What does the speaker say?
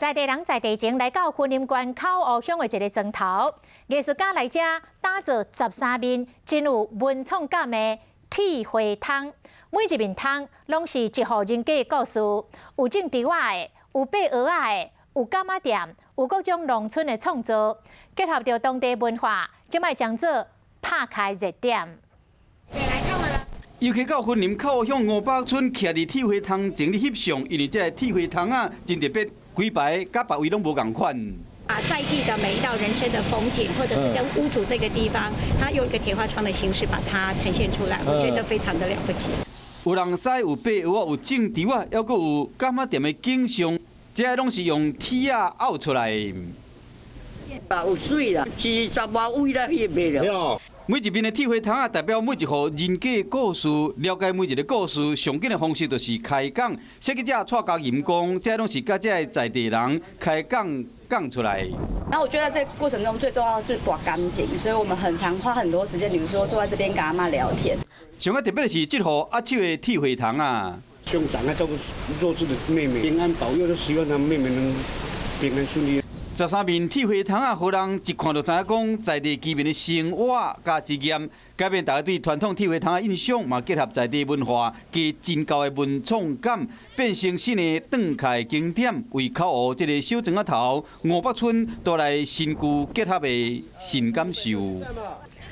在地人在地前来到云林县口湖乡的一个庄头，艺术家来这打造13面真有文创感的铁花桶，每一面桶拢是一户人家的故事，有种猪仔的，有白鹅仔的，有柑仔店，有各种农村的创作，结合着当地文化，即摆将做拍开热点。 游客到云林口向500村徛伫铁花桶前咧翕相，因为这铁花桶啊真特别，规排甲别位拢无共款。把在地的每一道人生的风景，或者是跟屋主这个地方，他用一个铁花窗的形式把它呈现出来，我觉得非常的了不起。有人狮，有白鹅，有种猪啊，还阁有柑仔店的景象，这拢是用铁啊凹出来的。有水啦，是10外位啦，迄卖了。 每一面的铁花桶啊，代表每一户人家的故事。了解每一个故事，上紧的方式就是开讲。设计者蔡家银讲，这拢是甲这在地人开讲出来。然后我觉得这个过程中最重要的是刮干净，所以我们很常花很多时间，比如说坐在这边跟阿嬷聊天。上个特别的是这户阿手的铁花桶啊。乡长啊，照顾弱势的妹妹，平安保佑，都希望她妹妹能平安顺利。 13面铁花桶啊，互人一看就知影讲在地居民的生活加经验，改变大家对传统铁花桶的印象，嘛结合在地文化加真高的文创感，变成新的转开景点。为口湖这个小庄仔头500村带来新旧结合的新感受。